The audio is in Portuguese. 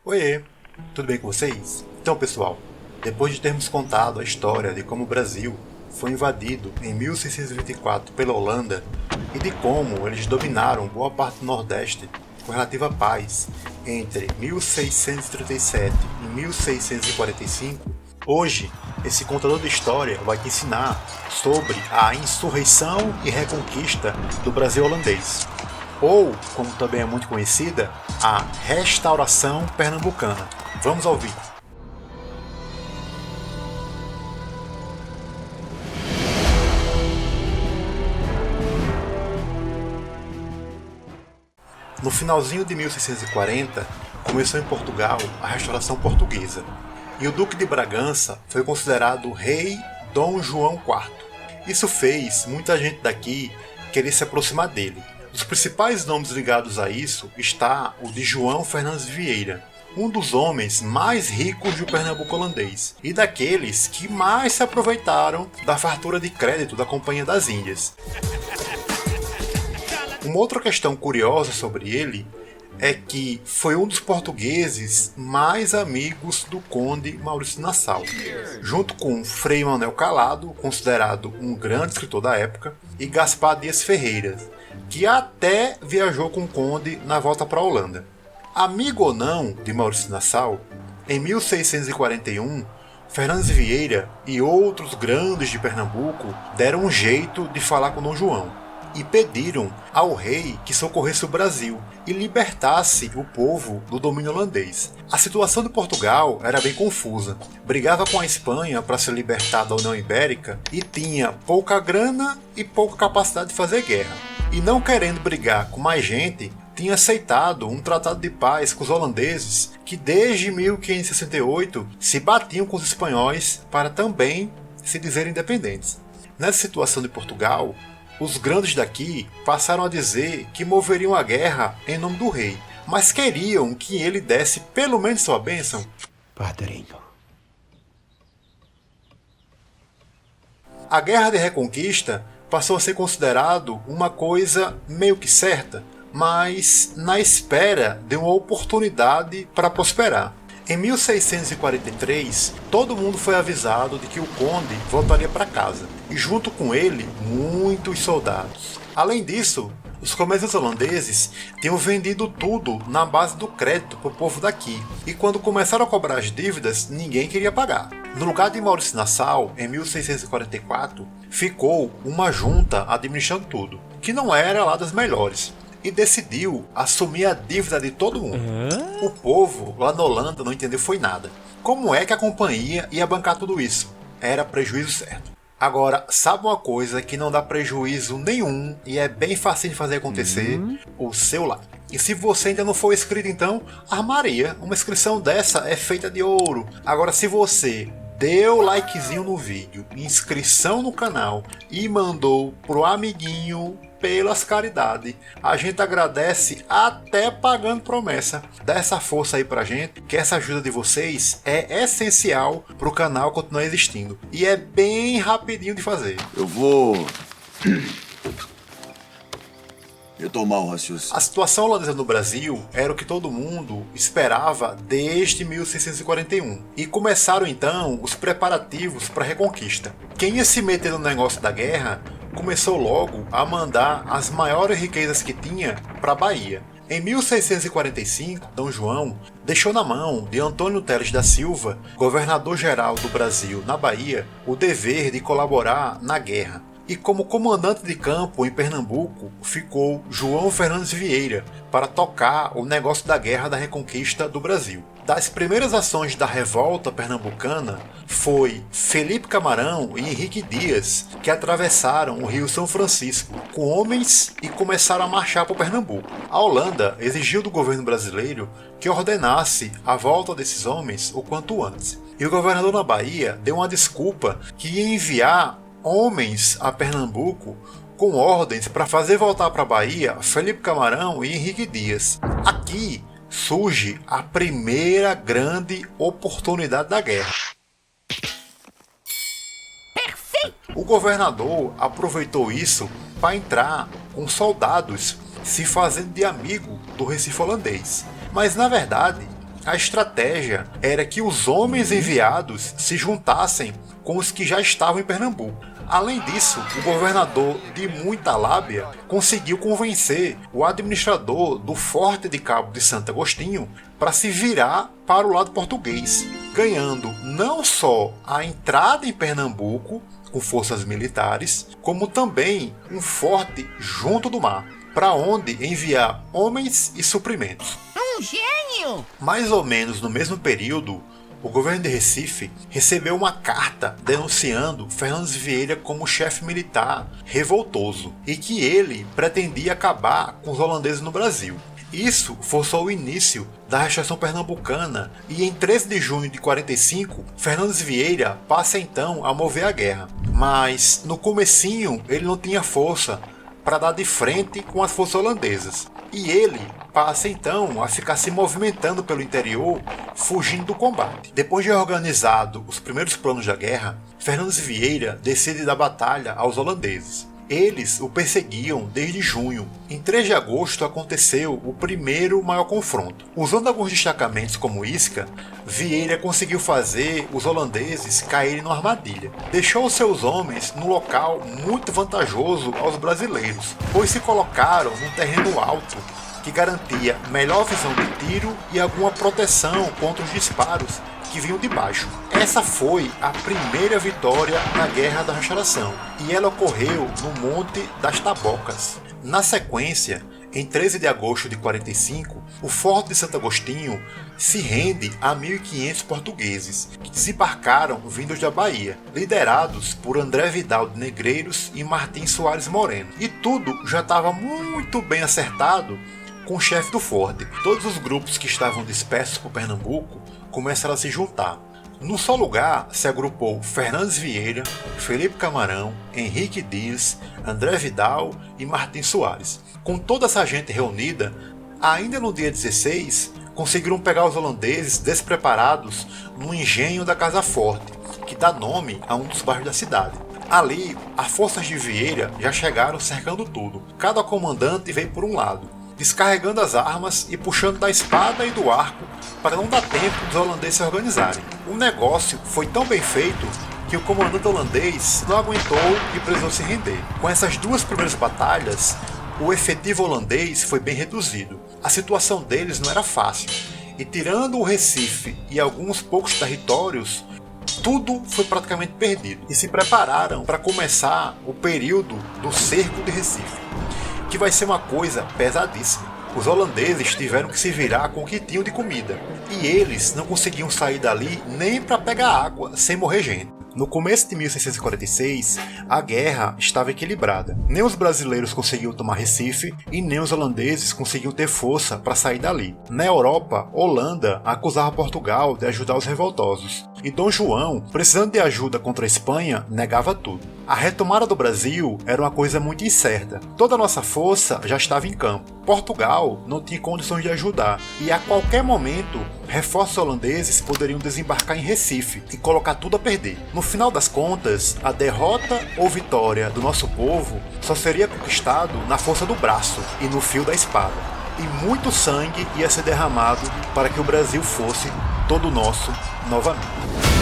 Oiê, tudo bem com vocês? Então, pessoal, depois de termos contado a história de como o Brasil foi invadido em 1624 pela Holanda e de como eles dominaram boa parte do Nordeste com relativa paz entre 1637 e 1645, hoje esse contador de história vai te ensinar sobre a insurreição e reconquista do Brasil holandês, ou, como também é muito conhecida, a Restauração Pernambucana. Vamos ao vídeo. No finalzinho de 1640, começou em Portugal a Restauração Portuguesa, e o Duque de Bragança foi considerado o rei Dom João IV. Isso fez muita gente daqui querer se aproximar dele. Dos principais nomes ligados a isso está o de João Fernandes Vieira, um dos homens mais ricos do Pernambuco holandês e daqueles que mais se aproveitaram da fartura de crédito da Companhia das Índias. Uma outra questão curiosa sobre ele é que foi um dos portugueses mais amigos do conde Maurício de Nassau, junto com Frei Manuel Calado, considerado um grande escritor da época, e Gaspar Dias Ferreira, que até viajou com o conde na volta para a Holanda. Amigo ou não de Maurício de Nassau, em 1641, Fernandes Vieira e outros grandes de Pernambuco deram um jeito de falar com Dom João e pediram ao rei que socorresse o Brasil e libertasse o povo do domínio holandês. A situação de Portugal era bem confusa. Brigava com a Espanha para se libertar da União Ibérica e tinha pouca grana e pouca capacidade de fazer guerra. E não querendo brigar com mais gente, tinha aceitado um tratado de paz com os holandeses que desde 1568 se batiam com os espanhóis para também se dizerem independentes. Nessa situação de Portugal, os grandes daqui passaram a dizer que moveriam a guerra em nome do rei, mas queriam que ele desse pelo menos sua bênção. Padrinho. A Guerra de Reconquista passou a ser considerado uma coisa meio que certa, mas na espera de uma oportunidade para prosperar. Em 1643, todo mundo foi avisado de que o conde voltaria para casa, e junto com ele, muitos soldados. Além disso, os comerciantes holandeses tinham vendido tudo na base do crédito para o povo daqui, e quando começaram a cobrar as dívidas, ninguém queria pagar. No lugar de Maurício Nassau, em 1644, ficou uma junta administrando tudo, que não era lá das melhores, e decidiu assumir a dívida de todo mundo. O povo lá na Holanda não entendeu foi nada. Como é que a companhia ia bancar tudo isso? Era prejuízo certo. Agora, sabe uma coisa que não dá prejuízo nenhum e é bem fácil de fazer acontecer? O seu like. E se você ainda não for inscrito, então, armaria. Uma inscrição dessa é feita de ouro. Agora, se você deu likezinho no vídeo, inscrição no canal e mandou pro amiguinho pelas caridades, a gente agradece até pagando promessa. Dá essa força aí pra gente, que essa ajuda de vocês é essencial pro canal continuar existindo. E é bem rapidinho de fazer. Eu vou retomar o raciocínio. A situação holandesa no Brasil era o que todo mundo esperava desde 1641. E começaram então os preparativos para a reconquista. Quem ia se meter no negócio da guerra começou logo a mandar as maiores riquezas que tinha para a Bahia. Em 1645, Dom João deixou na mão de Antônio Teles da Silva, governador-geral do Brasil na Bahia, o dever de colaborar na guerra. E como comandante de campo em Pernambuco ficou João Fernandes Vieira para tocar o negócio da guerra da reconquista do Brasil. Das primeiras ações da revolta pernambucana foi Felipe Camarão e Henrique Dias, que atravessaram o rio São Francisco com homens e começaram a marchar para Pernambuco. A Holanda exigiu do governo brasileiro que ordenasse a volta desses homens o quanto antes. E o governador na Bahia deu uma desculpa que ia enviar homens a Pernambuco com ordens para fazer voltar para a Bahia Felipe Camarão e Henrique Dias. Aqui surge a primeira grande oportunidade da guerra. Perfeito! O governador aproveitou isso para entrar com soldados se fazendo de amigo do Recife holandês. Mas na verdade A estratégia era que os homens enviados se juntassem com os que já estavam em Pernambuco. Além disso, o governador de muita lábia conseguiu convencer o administrador do Forte de Cabo de Santo Agostinho para se virar para o lado português, ganhando não só a entrada em Pernambuco com forças militares, como também um forte junto do mar, para onde enviar homens e suprimentos. Um gênio! Mais ou menos no mesmo período, o governo de Recife recebeu uma carta denunciando Fernandes Vieira como chefe militar revoltoso e que ele pretendia acabar com os holandeses no Brasil. Isso forçou o início da restrição pernambucana e em 13 de junho de 45, Fernandes Vieira passa então a mover a guerra. Mas no comecinho ele não tinha força para dar de frente com as forças holandesas. E ele passa então a ficar se movimentando pelo interior, fugindo do combate. Depois de organizado os primeiros planos da guerra, Fernandes Vieira decide dar batalha aos holandeses. Eles o perseguiam desde junho. Em 3 de agosto aconteceu o primeiro maior confronto. Usando alguns destacamentos como isca, Vieira conseguiu fazer os holandeses caírem numa armadilha. Deixou seus homens num local muito vantajoso aos brasileiros, pois se colocaram num terreno alto que garantia melhor visão de tiro e alguma proteção contra os disparos que vinham de baixo. Essa foi a primeira vitória na Guerra da Restauração, e ela ocorreu no Monte das Tabocas. Na sequência, em 13 de agosto de 45, o Forte de Santo Agostinho se rende a 1.500 portugueses, que desembarcaram vindos da Bahia, liderados por André Vidal de Negreiros e Martim Soares Moreno. E tudo já estava muito bem acertado com o chefe do forte. Todos os grupos que estavam dispersos por Pernambuco começaram a se juntar. Num só lugar se agrupou Fernandes Vieira, Felipe Camarão, Henrique Dias, André Vidal e Martim Soares. Com toda essa gente reunida, ainda no dia 16, conseguiram pegar os holandeses despreparados no engenho da Casa Forte, que dá nome a um dos bairros da cidade. Ali, as forças de Vieira já chegaram cercando tudo. Cada comandante veio por um lado, descarregando as armas e puxando da espada e do arco para não dar tempo dos holandeses se organizarem. O negócio foi tão bem feito que o comandante holandês não aguentou e precisou se render. Com essas duas primeiras batalhas, o efetivo holandês foi bem reduzido. A situação deles não era fácil, e tirando o Recife e alguns poucos territórios, tudo foi praticamente perdido, e se prepararam para começar o período do cerco de Recife, que vai ser uma coisa pesadíssima. Os holandeses tiveram que se virar com o que tinham de comida, e eles não conseguiam sair dali nem para pegar água sem morrer gente. No começo de 1646, a guerra estava equilibrada. Nem os brasileiros conseguiam tomar Recife e nem os holandeses conseguiam ter força para sair dali. Na Europa, Holanda acusava Portugal de ajudar os revoltosos, e Dom João, precisando de ajuda contra a Espanha, negava tudo. A retomada do Brasil era uma coisa muito incerta. Toda a nossa força já estava em campo. Portugal não tinha condições de ajudar, e a qualquer momento, reforços holandeses poderiam desembarcar em Recife e colocar tudo a perder. No final das contas, a derrota ou vitória do nosso povo só seria conquistado na força do braço e no fio da espada. E muito sangue ia ser derramado para que o Brasil fosse todo nosso novamente.